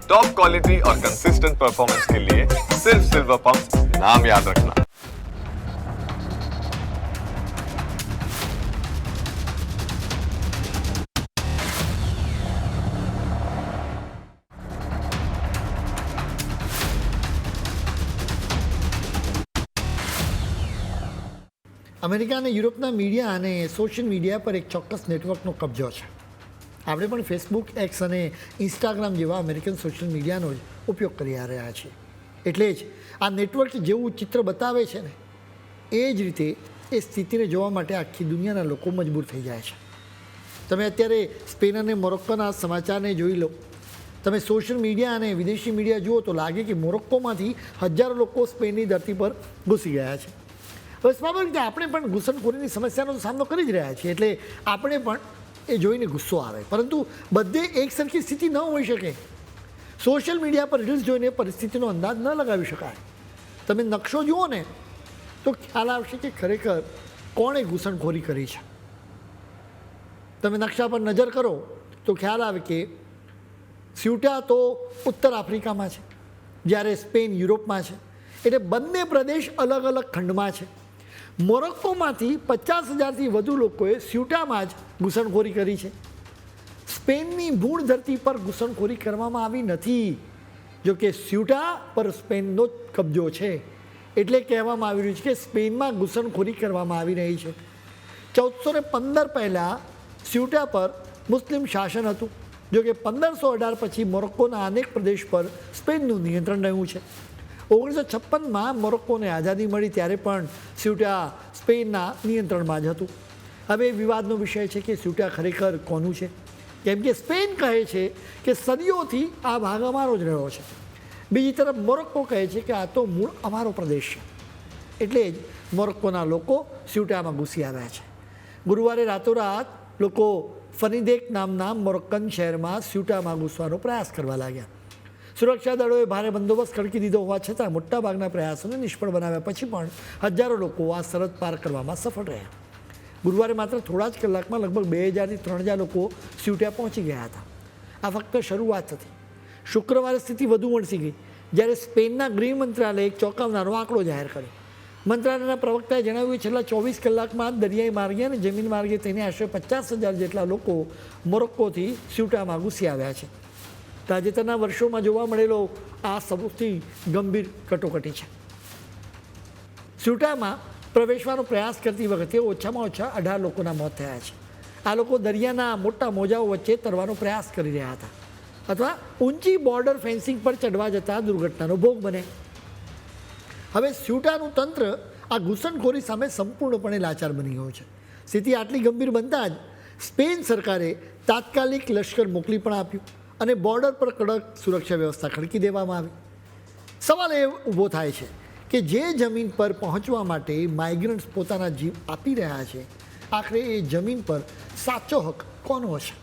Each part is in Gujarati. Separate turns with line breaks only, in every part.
टॉप क्वालिटी और कंसिस्टेंट परफॉर्मेंस के लिए सिर्फ सिल्वर पंप नाम याद रखना।
અમેરિકા અને યુરોપના મીડિયા અને સોશિયલ મીડિયા પર એક ચોક્કસ નેટવર્કનો કબજો છે. આપણે પણ ફેસબુક, એક્સ અને ઇન્સ્ટાગ્રામ જેવા અમેરિકન સોશિયલ મીડિયાનો જ ઉપયોગ કરી રહ્યા છીએ. એટલે જ આ નેટવર્ક જેવું ચિત્ર બતાવે છે ને એ જ રીતે એ સ્થિતિને જોવા માટે આખી દુનિયાના લોકો મજબૂર થઈ જાય છે. તમે અત્યારે સ્પેન અને મોરોક્કોના સમાચારને જોઈ લો. તમે સોશિયલ મીડિયા અને વિદેશી મીડિયા જુઓ તો લાગે કે મોરોક્કોમાંથી હજારો લોકો સ્પેનની ધરતી પર ઘૂસી ગયા છે. હવે સ્વાભાવિક રીતે આપણે પણ ઘૂસણખોરીની સમસ્યાનો સામનો કરી જ રહ્યા છીએ, એટલે આપણે પણ એ જોઈને ગુસ્સો આવે. પરંતુ બધે એક સરખી સ્થિતિ ન હોઈ શકે. સોશિયલ મીડિયા પર રીલ્સ જોઈને પરિસ્થિતિનો અંદાજ ન લગાવી શકાય. તમે નકશો જુઓ ને તો ખ્યાલ આવશે કે ખરેખર કોણે ઘૂસણખોરી કરી છે. તમે નકશા પર નજર કરો તો ખ્યાલ આવે કે સ્યુટા તો ઉત્તર આફ્રિકામાં છે, જ્યારે સ્પેન યુરોપમાં છે. એટલે બંને પ્રદેશ અલગ અલગ ખંડમાં છે. મોરોક્કોમાંથી 50,000થી વધુ લોકોએ સ્યુટામાં જ ઘૂસણખોરી કરી છે. સ્પેનની મૂળ ધરતી પર ઘૂસણખોરી કરવામાં આવી નથી. જો કે સ્યુટા પર સ્પેનનો જ કબજો છે, એટલે કહેવામાં આવી રહ્યું છે કે સ્પેનમાં ઘૂસણખોરી કરવામાં આવી રહી છે. 1415 પહેલાં સ્યુટા પર મુસ્લિમ શાસન હતું. જો કે 1518 પછી મોરોક્કોના અનેક પ્રદેશ પર સ્પેનનું નિયંત્રણ રહ્યું છે. 1956માં મોરોક્કોને આઝાદી મળી ત્યારે પણ સ્યુટા સ્પેનના નિયંત્રણમાં જ હતું. હવે વિવાદનો વિષય છે કે સ્યુટા ખરેખર કોનું છે, કેમ કે સ્પેન કહે છે કે સદીઓથી આ ભાગ અમારો જ રહ્યો છે. બીજી તરફ મોરોક્કો કહે છે કે આ તો મૂળ અમારો પ્રદેશ છે. એટલે જ મોરોક્કોના લોકો સ્યુટામાં ઘૂસી આવ્યા છે. ગુરુવારે રાતોરાત લોકો ફનીદેક નામના મોરોક્કન શહેરમાં સ્યુટામાં ઘૂસવાનો પ્રયાસ કરવા લાગ્યા. સુરક્ષા દળોએ ભારે બંદોબસ્ત ખડકી દીધો હોવા છતાં મોટાભાગના પ્રયાસોને નિષ્ફળ બનાવ્યા પછી પણ હજારો લોકો આ સરહદ પાર કરવામાં સફળ રહ્યા. ગુરુવારે માત્ર થોડા જ કલાકમાં લગભગ 2000થી 3000 લોકો સ્યુટા પહોંચી ગયા હતા. આ ફક્ત શરૂઆત હતી. શુક્રવારે સ્થિતિ વધુ વણસી ગઈ જ્યારે સ્પેનના ગૃહ મંત્રાલયે એક ચોંકાવનારો આંકડો જાહેર કર્યો. મંત્રાલયના પ્રવક્તાએ જણાવ્યું કે છેલ્લા 24 કલાકમાં દરિયાઈ માર્ગે અને જમીન માર્ગે તેને આશરે 50,000 જેટલા લોકો મોરોક્કોથી સ્યુટામાં ઘૂસી આવ્યા છે. તાજેતરના વર્ષોમાં જોવા મળેલો આ સૌથી ગંભીર કટોકટી છે. સ્યુટામાં પ્રવેશવાનો પ્રયાસ કરતી વખતે ઓછામાં ઓછા 18 લોકોના મોત થયા છે. આ લોકો દરિયાના મોટા મોજાઓ વચ્ચે તરવાનો પ્રયાસ કરી રહ્યા હતા અથવા ઊંચી બોર્ડર ફેન્સિંગ પર ચડવા જતાં દુર્ઘટનાનો ભોગ બને. હવે સ્યુટાનું તંત્ર આ ઘૂસણખોરી સામે સંપૂર્ણપણે લાચાર બની ગયું છે. સ્થિતિ આટલી ગંભીર બનતા જ સ્પેન સરકારે તાત્કાલિક લશ્કર મોકલી પણ આપ્યું અને બોર્ડર પર કડક સુરક્ષા વ્યવસ્થા ખડકી દેવામાં આવી. સવાલ એ ઊભો થાય છે કે જે જમીન પર પહોંચવા માટે માઇગ્રન્ટ્સ પોતાના જીવ આપી રહ્યા છે, આખરે એ જમીન પર સાચો હક કોનો હશે?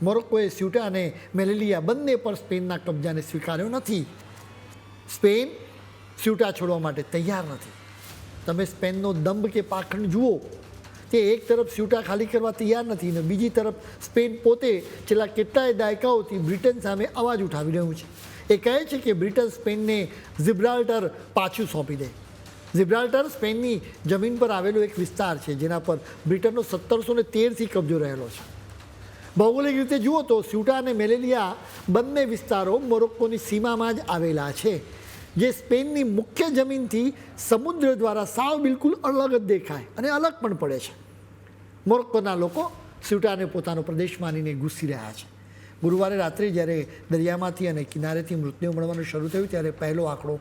મોરોક્કોએ સ્યુટા અને મેલેલિયા બંને પર સ્પેનના કબજાને સ્વીકાર્યો નથી. સ્પેન સ્યુટા છોડવા માટે તૈયાર નથી. તમે સ્પેનનો દંભ કે પાખંડ જુઓ. તે એક તરફ સ્યુટા ખાલી કરવા તૈયાર નથી અને બીજી તરફ સ્પેન પોતે છેલ્લા કેટલાય દાયકાઓથી બ્રિટન સામે અવાજ ઉઠાવી રહ્યું છે. એ કહે છે કે બ્રિટન સ્પેનને જિબ્રાલ્ટર પાછું સોંપી દે. જિબ્રાલ્ટર સ્પેનની જમીન પર આવેલો એક વિસ્તાર છે જેના પર બ્રિટનનો 1713થી કબજો રહેલો છે. ભૌગોલિક રીતે જુઓ તો સ્યુટા અને મેલેલિયા બંને વિસ્તારો મોરોક્કોની સીમામાં જ આવેલા છે, જે સ્પેનની મુખ્ય જમીનથી સમુદ્ર દ્વારા સાવ બિલકુલ અલગ જ દેખાય અને અલગ પણ પડે છે. મોરોક્કોના લોકો સ્યુટાને પોતાનો પ્રદેશ માનીને ઘૂસી રહ્યા છે. ગુરુવારે રાત્રે જ્યારે દરિયામાંથી અને કિનારેથી મૃતદેહો મળવાનું શરૂ થયું ત્યારે પહેલો આંકડો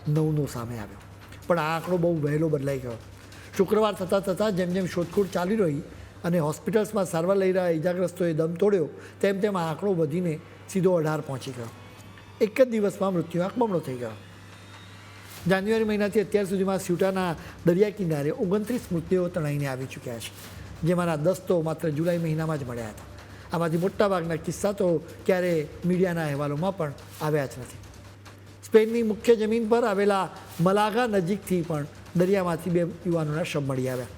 9નો સામે આવ્યો. પણ આ આંકડો બહુ વહેલો બદલાઈ ગયો. શુક્રવાર થતાં જેમ જેમ શોધખોળ ચાલી રહી અને હોસ્પિટલ્સમાં સારવાર લઈ રહ્યા ઇજાગ્રસ્તોએ દમ તોડ્યો તેમ તેમ આ આંકડો વધીને સીધો 18 પહોંચી ગયો. એક જ દિવસમાં મૃત્યુઆંક બમણો થઈ ગયો. જાન્યુઆરી મહિનાથી અત્યાર સુધીમાં સ્યુટાના દરિયા કિનારે 29 મૃતદેહો તણાઈને આવી ચૂક્યા છે, જેમાંના 10 તો માત્ર જુલાઈ મહિનામાં જ મળ્યા હતા. આમાંથી મોટાભાગના કિસ્સા તો ક્યારેય મીડિયાના અહેવાલોમાં પણ આવ્યા જ નથી. સ્પેનની મુખ્ય જમીન પર આવેલા મલાગા નજીકથી પણ દરિયામાંથી 2 યુવાનોના શબ મળી આવ્યા.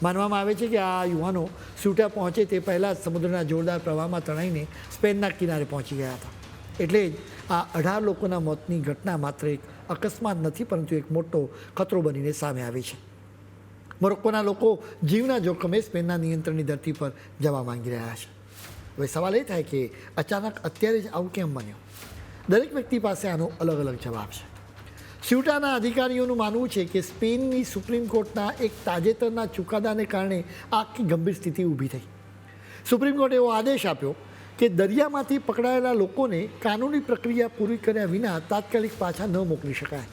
માનવામાં આવે છે કે આ યુવાનો સ્યુટા પહોંચે તે પહેલાં જ સમુદ્રના જોરદાર પ્રવાહમાં તણાઈને સ્પેનના કિનારે પહોંચી ગયા હતા. એટલે જ આ 18 લોકોના મોતની ઘટના માત્ર એક અકસ્માત નથી, પરંતુ એક મોટો ખતરો બનીને સામે આવી છે. મોરોક્કોના લોકો જીવના જોખમે સ્પેનના નિયંત્રણની ધરતી પર જવા માંગી રહ્યા છે. હવે સવાલ એ થાય કે અચાનક અત્યારે જ આવું કેમ બન્યું? દરેક વ્યક્તિ પાસે આનો અલગ અલગ જવાબ છે. સ્યુટાના અધિકારીઓનું માનવું છે કે સ્પેનની સુપ્રીમ કોર્ટના એક તાજેતરના ચુકાદાને કારણે આખી ગંભીર સ્થિતિ ઊભી થઈ. સુપ્રીમ કોર્ટે એવો આદેશ આપ્યો કે દરિયામાંથી પકડાયેલા લોકોને કાનૂની પ્રક્રિયા પૂરી કર્યા વિના તાત્કાલિક પાછા ન મોકલી શકાય.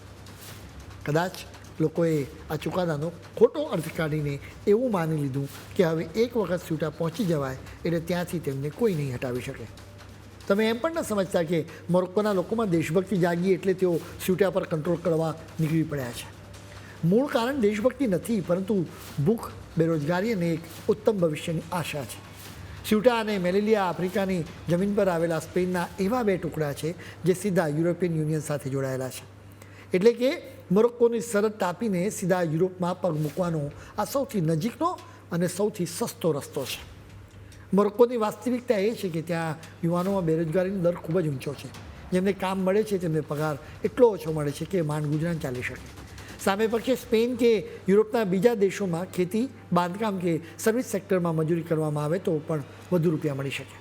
કદાચ લોકોએ આ ચુકાદાનો ખોટો અર્થ કાઢીને એવું માની લીધું કે હવે એક વખત સ્યુટા પહોંચી જવાય એટલે ત્યાંથી તેમને કોઈ નહીં હટાવી શકે. તમે એમ પણ ન સમજતા કે મોરોક્કોના લોકોમાં દેશભક્તિ જાગી એટલે તેઓ સ્યુટા પર કંટ્રોલ કરવા નીકળી પડ્યા છે. મૂળ કારણ દેશભક્તિ નથી, પરંતુ ભૂખ, બેરોજગારી અને એક ઉત્તમ ભવિષ્યની આશા છે. સ્યુટા અને મેલિલિયા આફ્રિકાની જમીન પર આવેલા સ્પેનના એવા બે ટુકડા છે જે સીધા યુરોપિયન યુનિયન સાથે જોડાયેલા છે. એટલે કે મોરોક્કોની સરહદ ટાપીને સીધા યુરોપમાં પગ મૂકવાનો આ સૌથી નજીકનો અને સૌથી સસ્તો રસ્તો છે. મોરોક્કોની વાસ્તવિકતા એ છે કે ત્યાં યુવાનોમાં બેરોજગારીનો દર ખૂબ જ ઊંચો છે. જેમને કામ મળે છે તેમને પગાર એટલો ઓછો મળે છે કે માંડ ગુજરાન ચાલી શકે. સામે પક્ષે સ્પેન કે યુરોપના બીજા દેશોમાં ખેતી, બાંધકામ કે સર્વિસ સેક્ટરમાં મજૂરી કરવામાં આવે તો પણ વધુ રૂપિયા મળી શકે.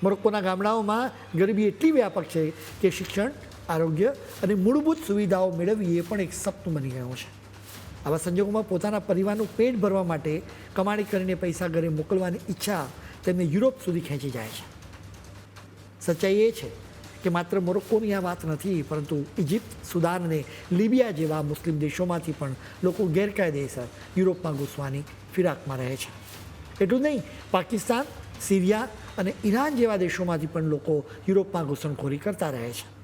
મોરોક્કોના ગામડાઓમાં ગરીબી એટલી વ્યાપક છે કે શિક્ષણ, આરોગ્ય અને મૂળભૂત સુવિધાઓ મેળવવી એ પણ એક સપનું બની ગયું છે. આવા સંજોગોમાં પોતાના પરિવારનું પેટ ભરવા માટે કમાણી કરીને પૈસા ઘરે મોકલવાની ઈચ્છા તેમને યુરોપ સુધી ખેંચી જાય છે. સચ્ચાઈ એ છે કે માત્ર મોરોક્કોની આ વાત નથી, પરંતુ ઇજિપ્ત, સુદાન અને લિબિયા જેવા મુસ્લિમ દેશોમાંથી પણ લોકો ગેરકાયદેસર યુરોપમાં ઘૂસવાની ફિરાકમાં રહે છે. એટલું જ નહીં, પાકિસ્તાન, સિરિયા અને ઈરાન જેવા દેશોમાંથી પણ લોકો યુરોપમાં ઘૂસણખોરી કરતા રહે છે.